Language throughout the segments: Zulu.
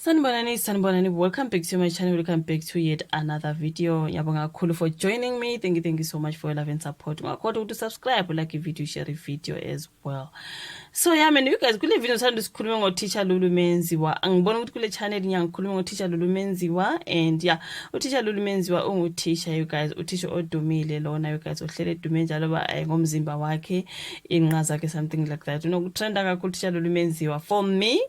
Sanibonani, welcome back to my channel, welcome back to yet another video. Ngiyabonga kakhulu for joining me. Thank you so much for your love and support. Ungakhohlwa to subscribe, like video, share video as well. So yeah man, you guys, kule video sithanda sikhuluma ngoTeacher Lulu Menziwa. Angibona ukuthi kule channel ngiyakhuluma ngoTeacher Lulu Menziwa, and yeah, uTeacher Lulu Menziwa unguteacher, you guys, uteacher odumile lona, you guys, ohlele dume njalo ba ngomzimba wakhe, inqa zakhe, something like that. Unokutrenda kakhulu uTeacher Lulu Menziwa for me.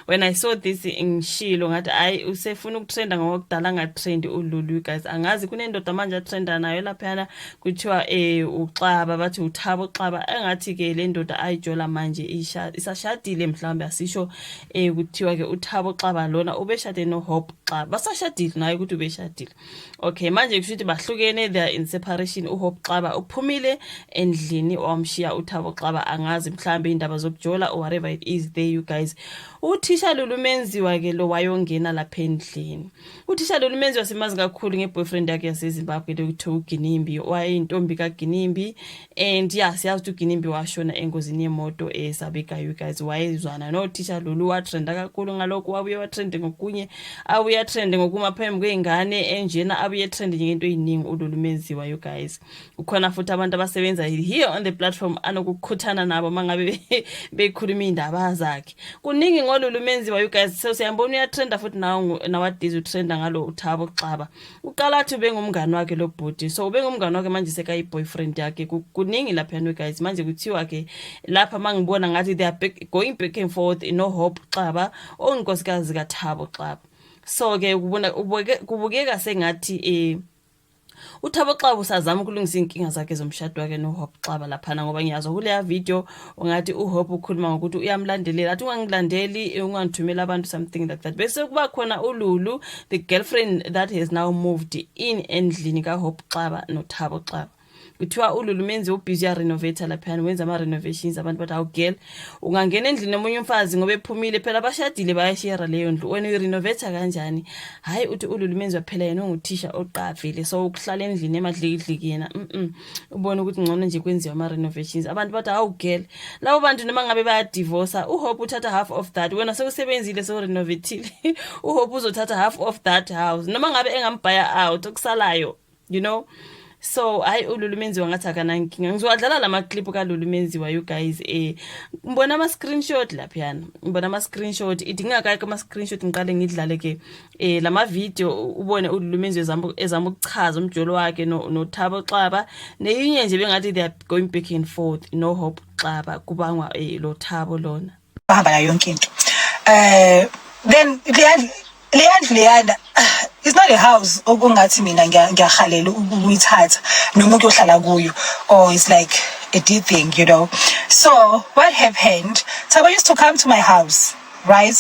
When I saw this ngishilo ngathi usefuna ukutrenda ngokudala ngatrend uLulu, you guys. Angazi kunendoda manje atrenda nayo laphana kuthiwa uXaba, bathi uThabo Xaba. Engathi ke le ndoda ayijola manje isashadile, mhlawumbe asisho kuthiwa ke uThabo Xaba lona ubeshade noHope Xaba. Basashadile naye ukuthi ubeshadile. Okay, manje kushuthi bahlukene, they are in separation. uHope Xaba uphumile endlini wamshiya uThabo Xaba. Angazi mhlawumbe indaba zokujola or whatever it is there, you guys. uTeacher Lulu Menziwa ke lo wayongena lapha endlini. uTeacher Lulu Menziwa simazi kakhulu ngeboyfriend yakhe yaseZimbabwe ekuthiwa uGinimbi, wayeyintombi kaGinimbi, and yeah, siyazi ukuthi uGinimbi washona engozini yemoto eSabeka, you guys. Wayezwana noTeacher Lulu, watrenda kakhulu ngalokho, wabuye watrende ngokunye, abuye trend ngokuma phambi kweingane enjena, abuye trend ngento eyiningi uLulu Menziwa, you guys. Ukhona futhi abantu abasebenza here on the platform anokukhuthana nabo mangabe bekhuluma indaba zakhe. Kuningi ngoLulu Menziwa, you guys. So siyambona uyatrenda futhi nowadays utrenda ngalo uThabo Xaba. Uqala athi ube ngumngane wakhe lo bhuti, so ube ngumngane wakhe manje sekayi boyfriend yakhe. Kuningi lapha, you guys. Manje kuthiwa ke lapha mangibona ngathi they are going back and forth noHope Xaba onkosikazi kaThabo Xaba. So ke kubukeka sengathi uThabo Xaba usazama ukulungisa inkinga zakhe zomshado wakhe noHope Xaba laphana, ngoba ngiyazwa kuleya video ungathi uHope ukhuluma ngokuthi uyamlandelela, athi ungangilandeli, ungangithumela abantu, something like that. Bese kuba khona uLulu, the girlfriend that has now moved in endlini kaHope Xaba noThabo Xaba. Kuthiwa uLulu Menziwa ubusy renovate laphana, wenza ama renovations. Abantu bathi girl, ungangena endlini nomunye umfazi ngoba ephumile, phela bashadile bayashare leyo ndlu, wena urenovate kanjani? Hayi, uthi uLulu Menziwa phela yena unguteacher oqavile, so ukuhlala endlini emadlikidliki yena ubona ukuthi ngcono nje kwenziwa ama renovations. Abantu bathi girl, labo bantu noma ngabe baya divorce, uHope uthatha half of that. Wena sekusebenzile, so renovatile, uHope uzothatha half of that house noma ngabe engambhaya out okusalayo, you know. So uLulu Menziwa ngathi akanankinga. Ngizowadlala lama clip kaLulu Menziwa, you guys. Ngibona ama screenshot laphana, ngibona ama screenshot. Idinga kayike ama screenshot ngiqale ngidlale ke lama video, ubone uLulu Menziwa ezama ukuchaza umjolo wakhe noThabo Xaba, neyinye nje bengathi they are going back and forth noHope Xaba, kubangwa lo Thabo lona bahamba nayo yonke into. Then Leandra, it's not a house okungathi mina ngiyahalela ukuyithatha noma ukuyohlala kuyo, or it's like a deep thing, you know. So what happened, Thabo used to come to my house, right?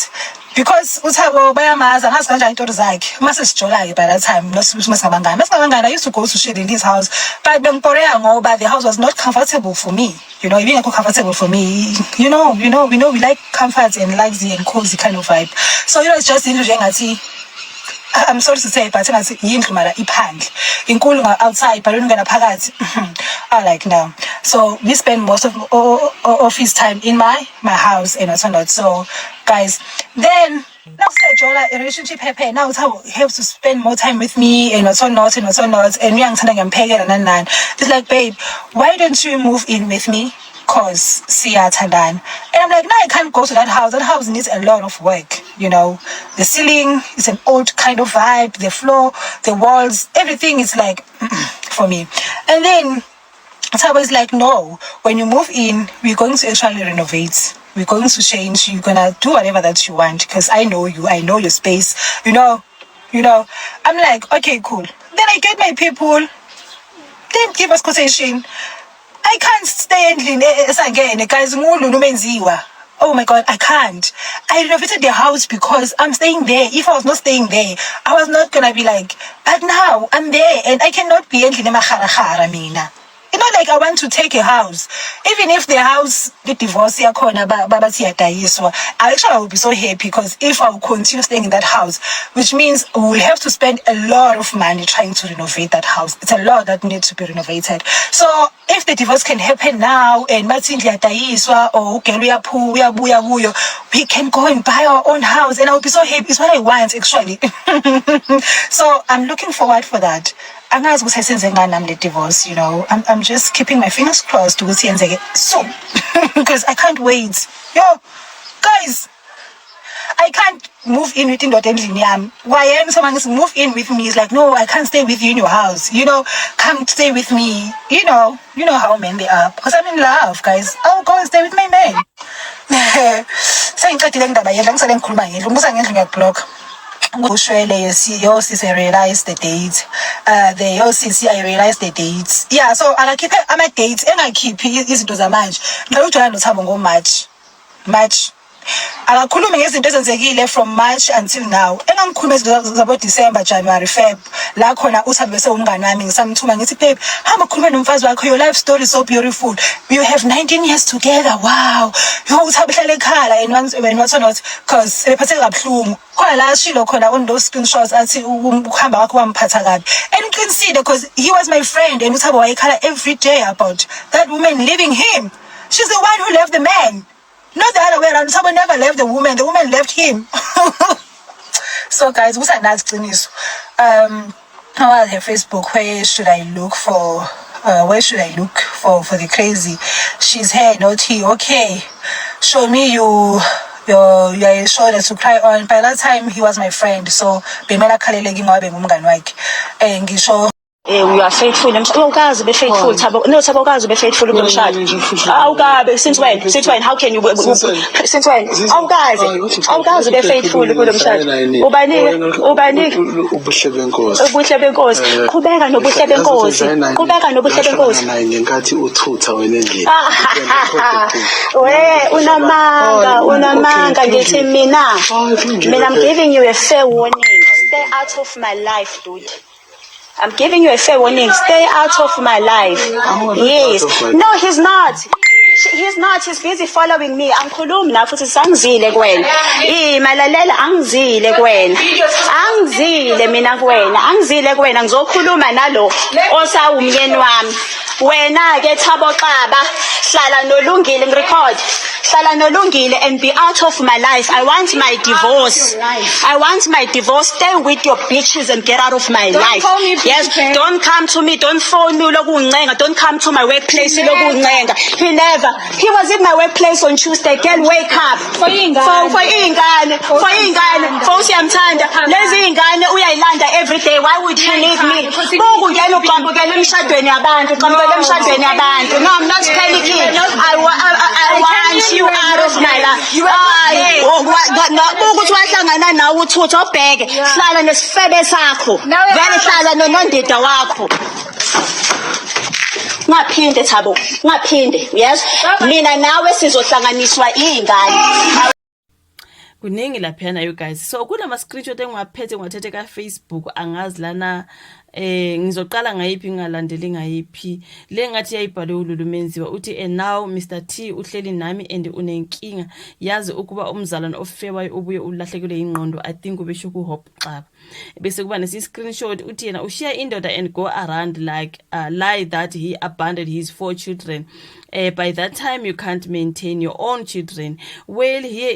Because uThabo bayamaza ngazi kanjani into zakhe. Mase sijola ke by that time, masingabangani, I used to go to shit in his house, but bengiporea ngoba the house was not comfortable for me, you know. Even not comfortable for me, you know, we like comfort and luxury and cozy kind of vibe. So you know, it's just into I'm sorry to say, but I including outside, but I like now. So we spend most of his time in my house and so on. So guys, then now a relationship happen. Now he has to spend more time with me and so not. And we are it's like, babe, why don't you move in with me? Cause Tandan. And I'm like, no, I can't go to that house. That house needs a lot of work, you know. The ceiling is an old kind of vibe, the floor, the walls, everything is like for me. And then Thabo is like, no, when you move in, we're going to actually renovate. We're going to change. You're gonna do whatever that you want, because I know you, I know your space, you know. I'm like, okay, cool. Then I get my people, then give us quotation. I can't stay again, guys. Oh my God, I can't. I renovated the house because I'm staying there. If I was not staying there, I was not gonna be like, but now I'm there and I cannot be mina. It's not like I want to take a house. Even if the house, the divorce, I will be so happy because if I will continue staying in that house, which means we will have to spend a lot of money trying to renovate that house. It's a lot that needs to be renovated. So if the divorce can happen now and we can go and buy our own house and I'll be so happy. It's what I want actually. So I'm looking forward for that. I'm not going to say the divorce, you know. I'm just keeping my fingers crossed to see so because I can't wait. Yo, guys, I can't move in within the Yam. Why someone is move in with me? It's like, no, I can't stay with you in your house. You know, come stay with me. You know how men they are. Because I'm in love, guys. I'll go and stay with my man. I realized the date. The OCC, I realized the dates. Yeah, so I keep my dates and I keep izinto zamanje. Ngiyawujwayela nothabo ngo March. Akakhuluma ngezinto ezenzekile from March until now. Engangikhuluma zabo December, January, Feb. La khona uThabo bese umngani wami ngisamthuma ngithi babe, hamba khuluma nomfazi wakho, your life story is so beautiful. You have 19 years together. Wow. Yo uThabo hlale ekhala and when wathi not cause ebephathe kabuhlungu. Khona la shilo khona on those screenshots athi ukuhamba kwakho wamphatha kabi. And uqinisile because he was my friend and uThabo wayekhala every day about that woman leaving him. She's the one who left the man. Not the other way around. Someone never left the woman left him. So guys, what's a nice clinic? Now her Facebook, where should I look for the crazy? She's here, not he. Okay. Show me your shoulder to cry on. By that time he was my friend, so bemela khaleleki ngoba ngumngani wakhe. Ngisho we are faithful. Awukazi be faithful. Thabo awukazi be faithful kumshado. Awukabe since when? How can you since when? Awukazi be faithful kumshado. Ubani ubuhle benkosi. Qhubeka nobuhle benkosi. Naye ngenkathi uthutha wena endlini. Unamanga ngithi mina I'm giving you a fair warning. Stay out of my life, dude. I'm giving you a fair warning. Stay out of my life. Yes. No, he's not. He's not. He's busy following me. Angikhulumi na futhi sangizile kuwena. Malalela angizile kuwena. Angizile mina kuwena. Angizile kuwena ngizokhuluma nalo osawumyeni wami. Wena ke Thabo Xaba hlala nolungile ngirecord. Hlala nolungile and be out of my life. I want my divorce. Stay with your bitches and get out of my life. Yes, don't come to me. Don't phone me lokuncenga. Don't come to my workplace lokuncenga. He was in my workplace on Tuesday. Girl, wake up. For ingane. For usiyamthanda. Lezi ingane uyayilanda every day. Why would you leave me? Bokungena uqhambukela emshadweni yabantu. No, I'm not panicking. I want you out of my life. Ukuthi wahlangana nawe uthutha obheke. Hlala nesifebe sakho. Vele hlala nonondida wakho. Ngaphinde Thabo, yes. Mina nawe sizohlanganiswa ingane. Kuningi laphana you guys. So kunama screenshot engiwaphethe ngiwathethe ka Facebook angazi lana ngizoqala ngayiphi ngalandeli ngayiphi le ngathi yayibhale uLulu Menziwa uthi and now Mr T uhleli nami and unenkinga yazi ukuba umzalwane ofewayo ubuye ulahlekelwe ingqondo. I think ubesho ku Hope Xaba bese kuba nesi screenshot uthi yena ushiya indoda and go around like lie that he abandoned his 4 children. By that time you can't maintain your own children. Well, here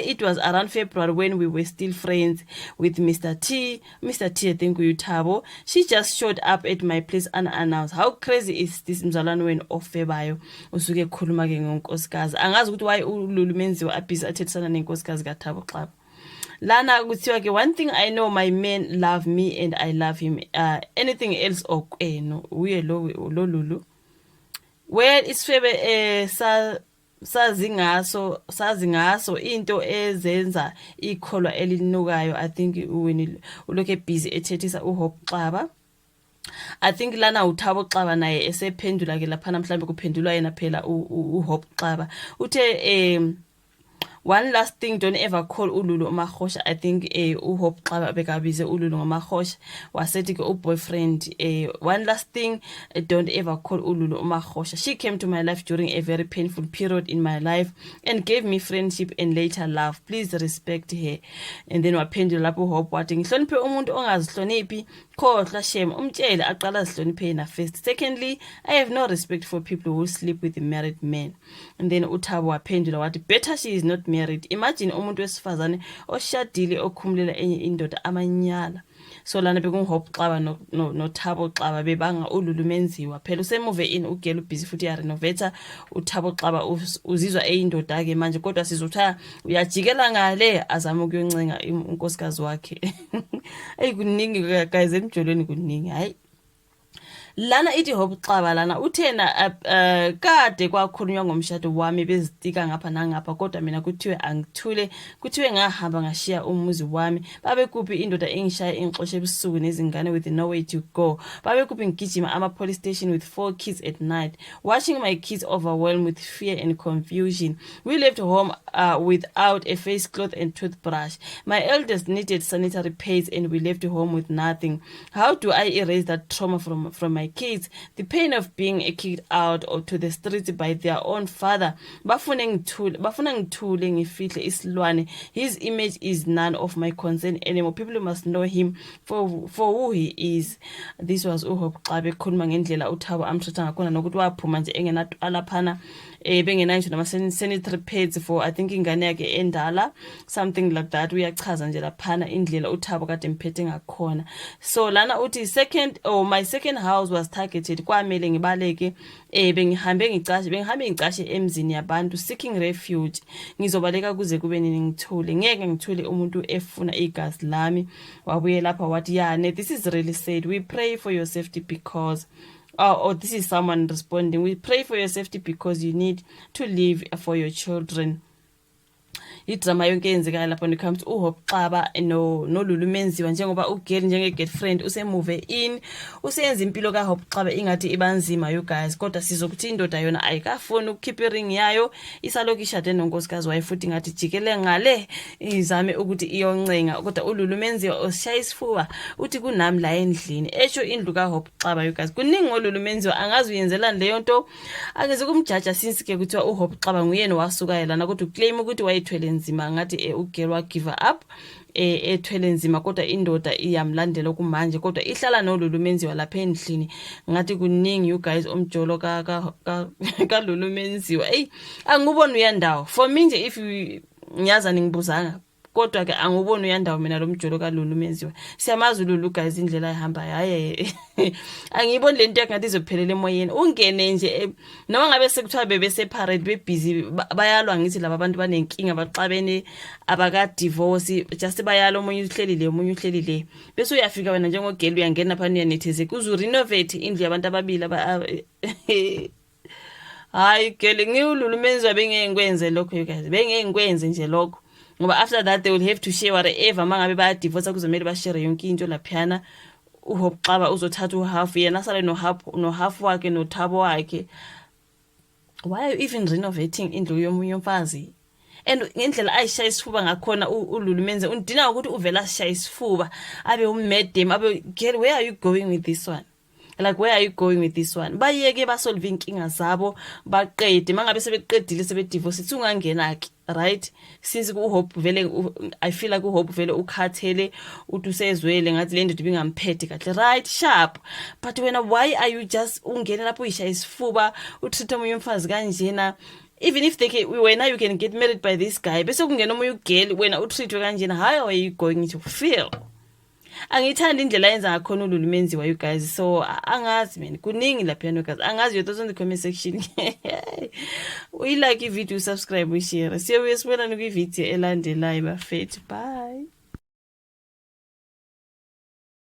it was around February when we were still friends with Mr T, I think uThabo. She just showed up at my place unannounced. How crazy is this mzalwane wena ofebayo usuke khuluma ke ngonkosikazi. Angazi ukuthi why uLulu Menziwa abhizi athethisana nenkosikazi kaThabo Xaba. Lana kuthiwa ke one thing I know, my men love me and I love him. Anything else no uye lo Lulu. Well, isifebe sazi ngaso into ezenza ikholwa elinukayo. I think when ulokhe busy ethethisa uHope Xaba. I think lana uThabo Xaba naye esephendula ke lapha mhlambe kuphendulwa yena phela uHope Xaba. Uthe One last thing, don't ever call uLulu uMahosha. I think uHope Xaba bekabize uLulu ngoMahosha wasethi ke boyfriend. One last thing, don't ever call uLulu uMahosha. She came to my life during a very painful period in my life and gave me friendship and later love. Please respect her. And then waphendula lapho uHope wathi ngihloniphe umuntu ongazihloniphi khohlwa shame umtshele aqala azihloniphe yena first. Secondly, I have no respect for people who sleep with married men. And then uThabo waphendula wathi better she is not married. Imagine umuntu wesifazane oshadile okhumulela enye indoda amanyala. So lana bekunguHope Xaba no Thabo Xaba bebanga uLulu Menziwa. Phela usemuve in ugela ubusy futhi ya renovate uThabo Xaba uzizwa eyindoda ke manje kodwa sizotha uyajikela ngale azama ukuyoncenga unkosikazi wakhe. Kuningi guys emjolweni kuningi hayi. Lana ithi Hope Xaba lana uthena kade kwakhulunywa ngomshado wami bezitika ngapha nangapha kodwa mina kuthiwe angithule kuthiwe ngahamba ngashiya umuzi wami babe kuphi indoda engishaya ingixoshe ebusuku nezingane with no way to go babe kuphi ngigijima ama police station with 4 kids at night watching my kids overwhelmed with fear and confusion. We left home without a face cloth and toothbrush. My eldest needed sanitary pads and we left home with nothing. How do I erase that trauma from my kids? The pain of being kicked out or to the streets by their own father. Bafuna ngithule ngifihle isilwane. His image is none of my concern anymore. People must know him for who he is. This was uHope Xaba ekhuluma ngendlela uThabo amthatha ngakhona nokuthi waphuma nje engenatwala phana bengenayo nama sanitary pads for I think ingane yakhe endala something like that. Uyachaza nje laphana indlela uThabo kade mphethe ngakhona. So lana uthi my second house was targeted. Kwamele ngibaleke bengihambe ngicashe emzini yabantu seeking refuge. Ngizobaleka kuze kube nini ngithule. Ngeke ngithule umuntu efuna igazi lami. Wabuye lapha wathi this is really sad. We pray for your safety because this is someone responding. We pray for your safety because you need to live for your children. Idrama yonke yenzeka lapha when it comes to uHope Xaba noLulu Menziwa njengoba ugirl njenge-girlfriend usemove in usenza impilo kaHope Xaba ingathi ibanzima you guys kodwa sizokuthi indoda yona ayikafuni ukukhipha iring yayo isalokhu ishade nonkosikazi wayo futhi ngathi jikele ngale izame ukuthi iyoncenga kodwa uLulu Menziwa osishaya isifuba uthi kunami la endlini esho indlu kaHope Xaba you guys kuningi uLulu Menziwa angazi uyenzelani leyo nto akeze kumjaja since ke kuthiwa uHope Xaba nguyena wasuka lana kodwa uclaim ukuthi wayithwele nzima ngathi ugirl wa give up ethwele nzima kodwa indoda iyamlandela kumanje kodwa ihlala noLulu Menziwa lapha endlini ngathi kuningi you guys omjolo kaLulu Menziwa angubona uyandawo for me nje if ngiyaza ningibuzanga kodwa ke angubona uyandawo mina lo mjolo kaLulu Menziwa siyamazi uLulu guys indlela ayihamba haye angiyiboni lento yakanti izophelela emoyeni ungene nje noma ngabe sekuthiwa bebe separate be busy bayalwa ngithi laba abantu banenkinga baxabene abaka divorce just bayalo omunye uhleli le bese uyafika wena njengogeli uyangena phana uyanetheze kuzu renovate indlu yabantu ababili hayi girl ngiuLulu Menziwa bengengikwenze lokho you guys bengengikwenze nje lokho ngoba after that they will have to share whatever mangabe baya divorce kuzomela bashare yonke into laphana uHope Xaba uzothatha uhalf yena sale no half wakhe noThabo wakhe. Why are you even renovating indlu yomunye umfazi? And ngendlela ayishaya isifuba ngakhona uLulu Menziwa undina ukuthi uvela ashaya isifuba abe ummedem abe girl where are you going with this one? Like where are you going with this one? Bayeke basolve inkinga zabo baqede mangabe sebeqedile sebedivorce ungangena ke right since uHope vele I feel like uHope vele ukhathele uthi usezwele ngathi le ndoda ibingamphethe kahle right sharp but why are you just ungena lapho uyishaya isifuba utreat omunye umfazi kanjena even if wena you can get married by this guy bese kungena omunye ugirl wena utreatwe kanjena how are you going to feel? Angithanda indlela yenza ngakhona uLulu Menziwa you guys so angazi man kuningi lapha you guys angazi your thoughts on the comment section. We like i video subscribe we share siyobona ku video elandelayo bafethu bye.